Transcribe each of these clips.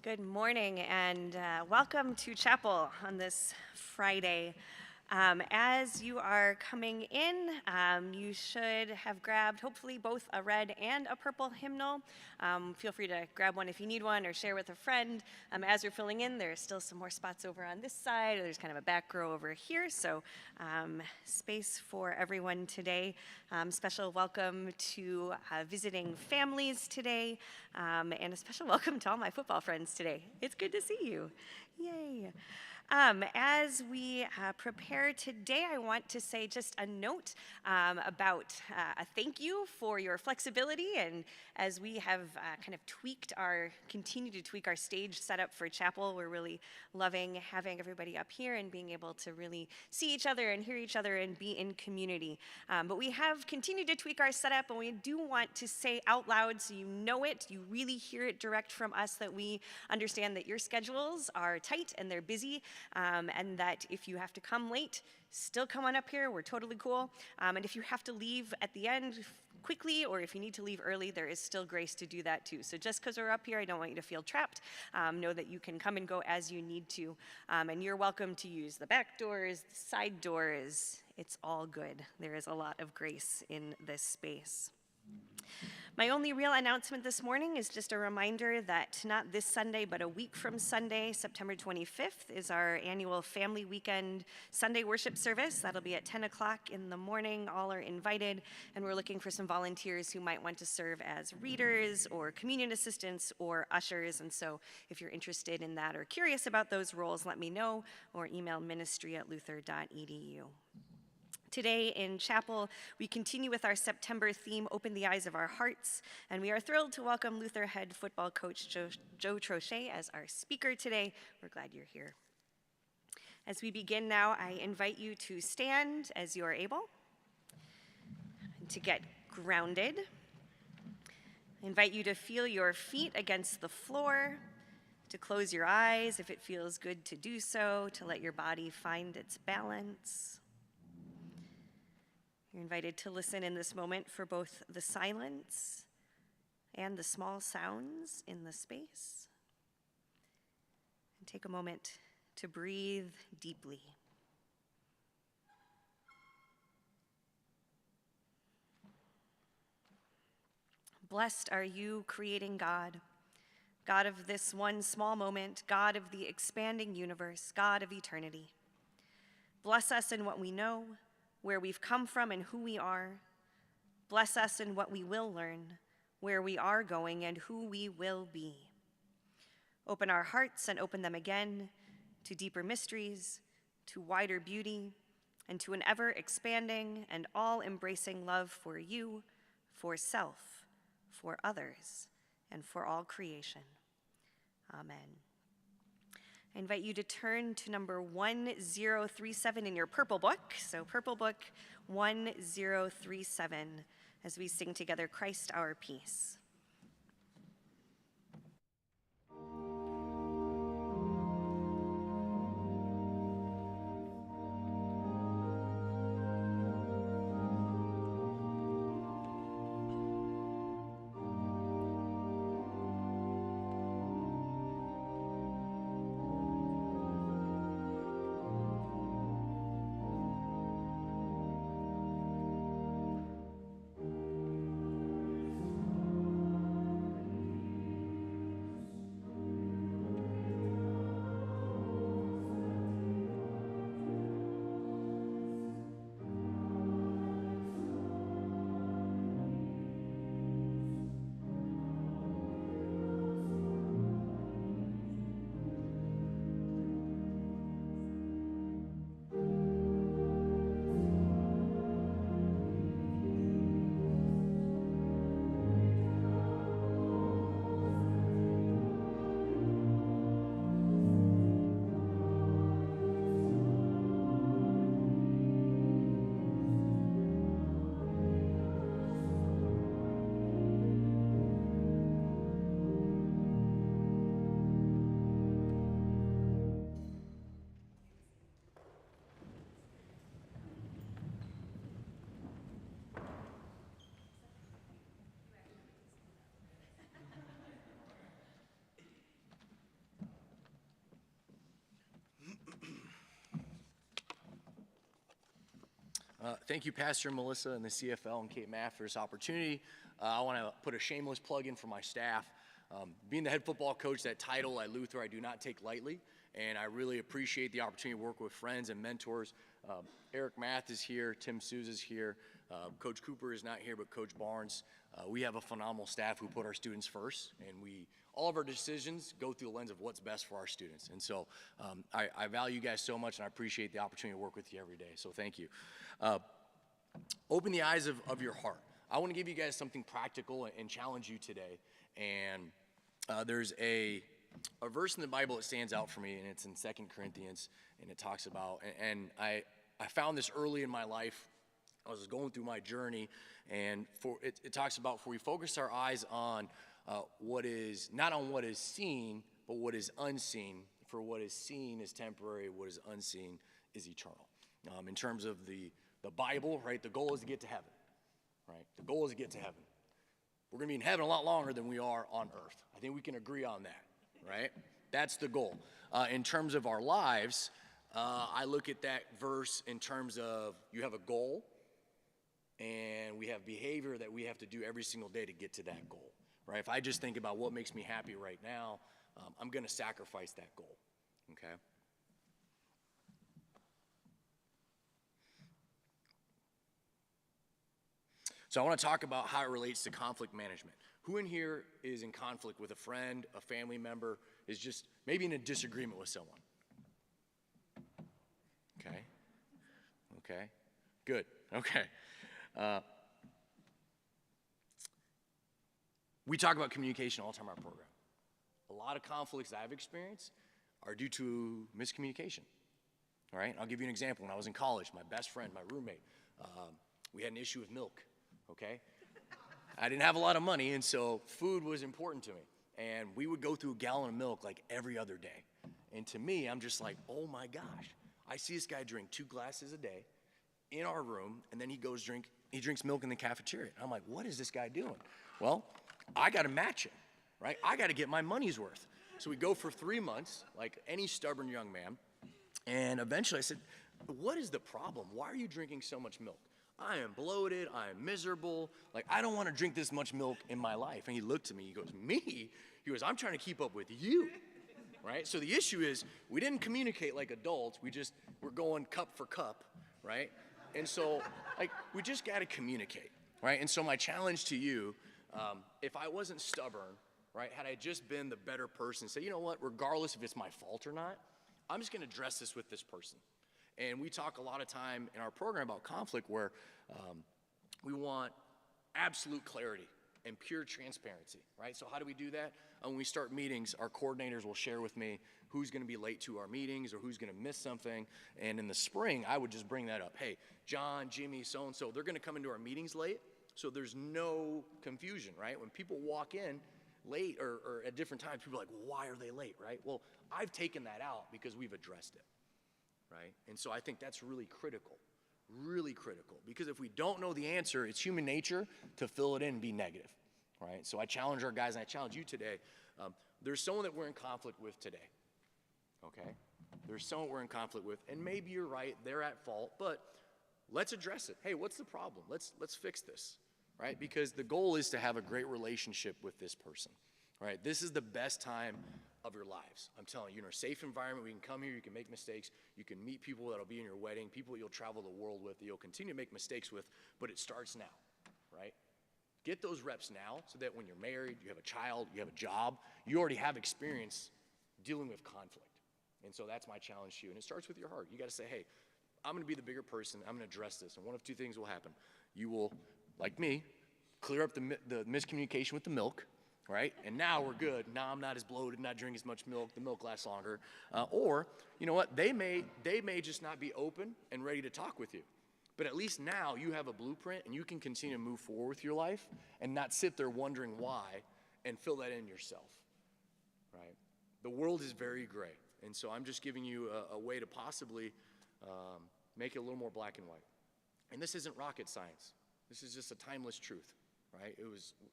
Good morning and welcome to chapel on this Friday. As you are coming in, you should have grabbed hopefully both a red and a purple hymnal. Feel free to grab one if you need one or share with a friend. As you're filling in, there's still some more spots over on this side. There's kind of a back row over here, so space for everyone today. Special welcome to visiting families today, and a special welcome to all my football friends today. It's good to see you. Yay. As we prepare today, I want to say just a note about a thank you for your flexibility, and as we have continue to tweak our stage setup for chapel, we're really loving having everybody up here and being able to really see each other and hear each other and be in community. But we have continued to tweak our setup, and we do want to say out loud so you know it, you really hear it direct from us, that we understand that your schedules are tight and they're busy. And that if you have to come late, still come on up here, we're totally cool. And if you have to leave at the end quickly, or if you need to leave early, there is still grace to do that too. So just because we're up here, I don't want you to feel trapped. Know that you can come and go as you need to. And you're welcome to use the back doors, the side doors. It's all good. There is a lot of grace in this space. My only real announcement this morning is just a reminder that not this Sunday, but a week from Sunday, September 25th, is our annual Family Weekend Sunday worship service. That'll be at 10 o'clock in the morning. All are invited, and we're looking for some volunteers who might want to serve as readers or communion assistants or ushers. And so if you're interested in that or curious about those roles, let me know or email ministry@luther.edu. Today in chapel, we continue with our September theme, Open the Eyes of Our Hearts, and we are thrilled to welcome Luther head football coach Joe Troche as our speaker today. We're glad you're here. As we begin now, I invite you to stand as you are able, and to get grounded. I invite you to feel your feet against the floor, to close your eyes if it feels good to do so, to let your body find its balance. You're invited to listen in this moment for both the silence and the small sounds in the space. And take a moment to breathe deeply. Blessed are you, creating God, God of this one small moment, God of the expanding universe, God of eternity. Bless us in what we know, where we've come from and who we are. Bless us in what we will learn, where we are going and who we will be. Open our hearts and open them again to deeper mysteries, to wider beauty, and to an ever-expanding and all-embracing love for you, for self, for others, and for all creation. Amen. I invite you to turn to number 1037 in your purple book. So purple book 1037 as we sing together, Christ our Peace. Thank you, Pastor Melissa and the CFL and Kate Math for this opportunity. I want to put a shameless plug in for my staff. Being the head football coach, that title at Luther, I do not take lightly, and I really appreciate the opportunity to work with friends and mentors. Eric Math is here, Tim Souza is here, Coach Cooper is not here, but Coach Barnes. We have a phenomenal staff who put our students first, and all of our decisions go through the lens of what's best for our students. And so I value you guys so much, and I appreciate the opportunity to work with you every day, so thank you. Open the eyes of your heart. I want to give you guys something practical and challenge you today. And there's a verse in the Bible that stands out for me, and it's in 2 Corinthians, and it talks about, and I found this early in my life. I was going through my journey, and it talks about, for we focus our eyes on what is, not on what is seen, but what is unseen. For what is seen is temporary, what is unseen is eternal. In terms of the Bible, right, the goal is to get to heaven, right? The goal is to get to heaven. We're going to be in heaven a lot longer than we are on earth. I think we can agree on that, right? That's the goal. In terms of our lives, I look at that verse in terms of you have a goal, and we have behavior that we have to do every single day to get to that goal, right? If I just think about what makes me happy right now, I'm going to sacrifice that goal, okay? So I want to talk about how it relates to conflict management. Who in here is in conflict with a friend, a family member, is just maybe in a disagreement with someone? Okay. Okay. Good. Okay. We talk about communication all the time in our program. A lot of conflicts I've experienced are due to miscommunication. All right? I'll give you an example. When I was in college, my best friend, my roommate, we had an issue with milk. Okay? I didn't have a lot of money, and so food was important to me. And we would go through a gallon of milk like every other day. And to me, I'm just like, oh my gosh. I see this guy drink 2 glasses a day in our room, and then he drinks milk in the cafeteria. And I'm like, what is this guy doing? Well, I got to match it, right? I got to get my money's worth. So we go for 3 months, like any stubborn young man. And eventually I said, what is the problem? Why are you drinking so much milk? I am bloated, I am miserable, like I don't want to drink this much milk in my life. And he looked at me, he goes, me? He goes, I'm trying to keep up with you, right? So the issue is we didn't communicate like adults, we're going cup for cup, right? And so like we just got to communicate, right? And so my challenge to you, if I wasn't stubborn, right, had I just been the better person, say, you know what, regardless if it's my fault or not, I'm just going to address this with this person. And we talk a lot of time in our program about conflict where we want absolute clarity and pure transparency, right? So how do we do that? When we start meetings, our coordinators will share with me who's going to be late to our meetings or who's going to miss something. And in the spring, I would just bring that up. Hey, John, Jimmy, so-and-so, they're going to come into our meetings late, so there's no confusion, right? When people walk in late or at different times, people are like, why are they late, right? Well, I've taken that out because we've addressed it. Right? And so I think that's really critical, because if we don't know the answer, it's human nature to fill it in and be negative, right? So I challenge our guys, and I challenge you today. There's someone that we're in conflict with today, okay? There's someone we're in conflict with, and maybe you're right, they're at fault, but let's address it. Hey, what's the problem? Let's fix this, right? Because the goal is to have a great relationship with this person, right? This is the best time of your lives. I'm telling you, in a safe environment, we can come here, you can make mistakes, you can meet people that'll be in your wedding, people you'll travel the world with, that you'll continue to make mistakes with, but it starts now, right? Get those reps now so that when you're married, you have a child, you have a job, you already have experience dealing with conflict. And so that's my challenge to you. And it starts with your heart. You got to say, hey, I'm going to be the bigger person. I'm going to address this. And one of 2 things will happen. You will, like me, clear up the miscommunication with the milk, right? And now we're good. Now I'm not as bloated, not drinking as much milk. The milk lasts longer. Or, you know what? They may just not be open and ready to talk with you. But at least now you have a blueprint and you can continue to move forward with your life and not sit there wondering why and fill that in yourself, right? The world is very gray. And so I'm just giving you a way to possibly make it a little more black and white. And this isn't rocket science. This is just a timeless truth. Right?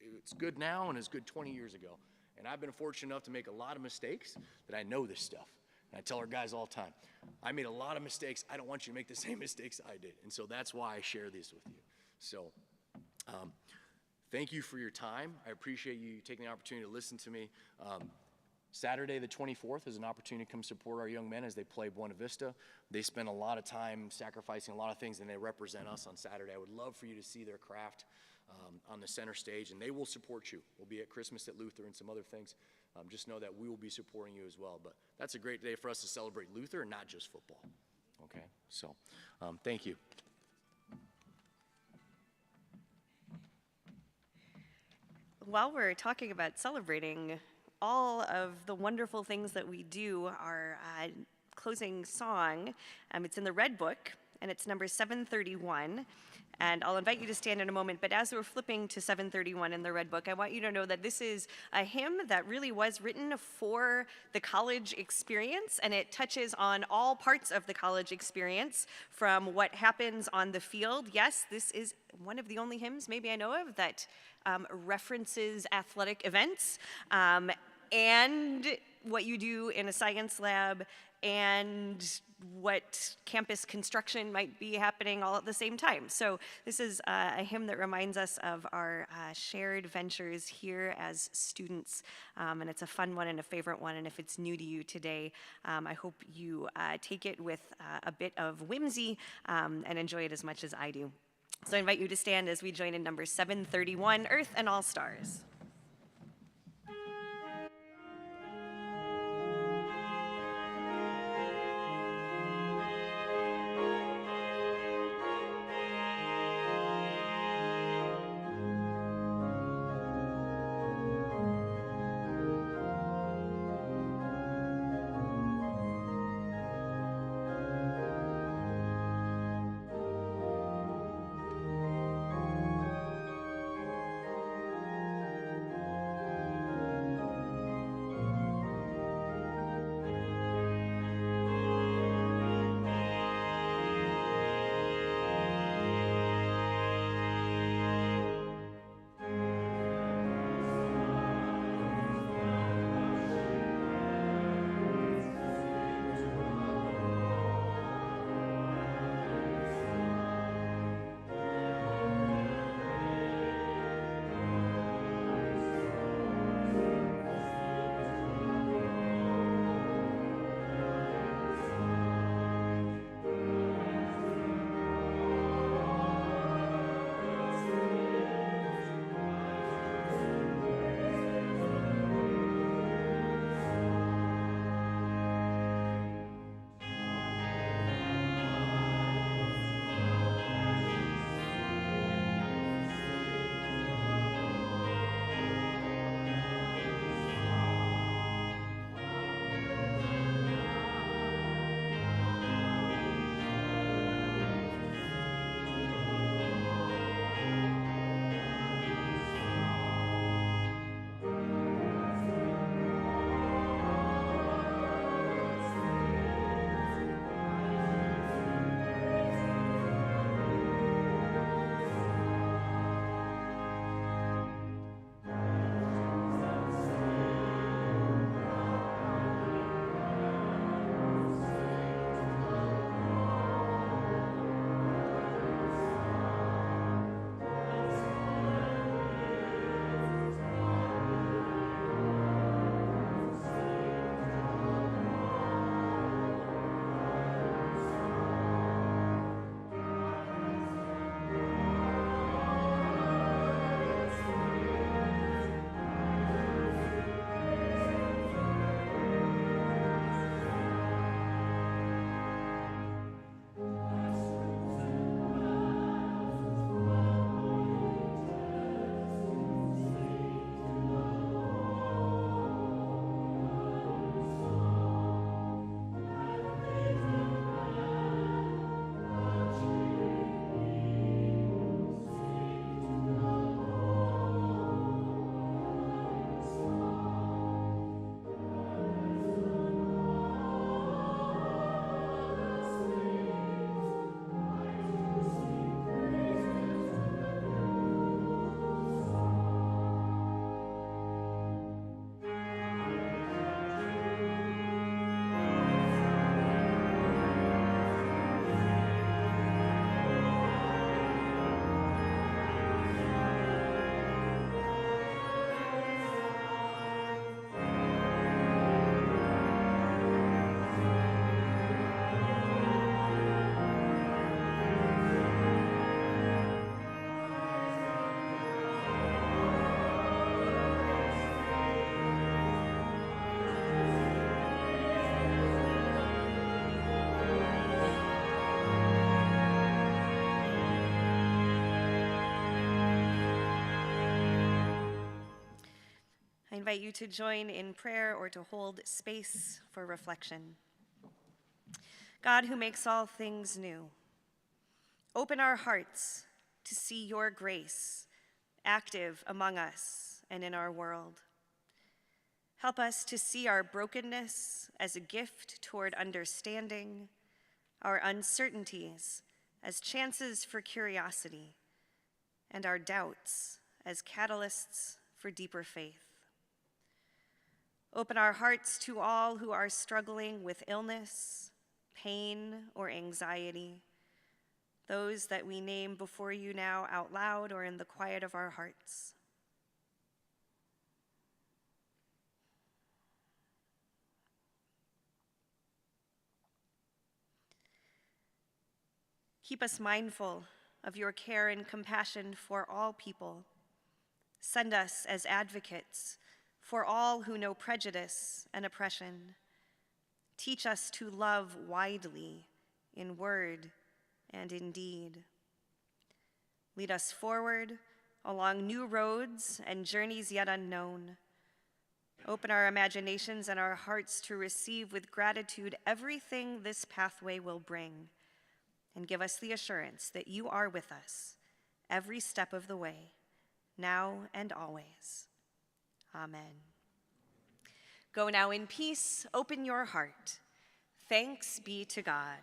It's good now and it's good 20 years ago. And I've been fortunate enough to make a lot of mistakes that I know this stuff. And I tell our guys all the time, I made a lot of mistakes. I don't want you to make the same mistakes I did. And so that's why I share these with you. So thank you for your time. I appreciate you taking the opportunity to listen to me. Saturday the 24th is an opportunity to come support our young men as they play Buena Vista. They spend a lot of time sacrificing a lot of things, and they represent us on Saturday. I would love for you to see their craft on the center stage, and they will support you. We'll be at Christmas at Luther and some other things. Just know that we will be supporting you as well. But that's a great day for us to celebrate Luther and not just football. Okay, so thank you. While we're talking about celebrating all of the wonderful things that we do, our closing song, it's in the Red Book, and it's number 731. And I'll invite you to stand in a moment, but as we're flipping to 731 in the Red Book, I want you to know that this is a hymn that really was written for the college experience, and it touches on all parts of the college experience, from what happens on the field. Yes, this is one of the only hymns, maybe I know of, that references athletic events, and what you do in a science lab, and what campus construction might be happening all at the same time. So this is a hymn that reminds us of our shared ventures here as students, and it's a fun one and a favorite one, and if it's new to you today, I hope you take it with a bit of whimsy and enjoy it as much as I do. So I invite you to stand as we join in number 731, Earth and All Stars. invite you to join in prayer or to hold space for reflection. God, who makes all things new, open our hearts to see your grace active among us and in our world. Help us to see our brokenness as a gift toward understanding, our uncertainties as chances for curiosity, and our doubts as catalysts for deeper faith. Open our hearts to all who are struggling with illness, pain, or anxiety, those that we name before you now out loud or in the quiet of our hearts. Keep us mindful of your care and compassion for all people. Send us as advocates for all who know prejudice and oppression. Teach us to love widely in word and in deed. Lead us forward along new roads and journeys yet unknown. Open our imaginations and our hearts to receive with gratitude everything this pathway will bring, and give us the assurance that you are with us every step of the way, now and always. Amen. Go now in peace, open your heart. Thanks be to God.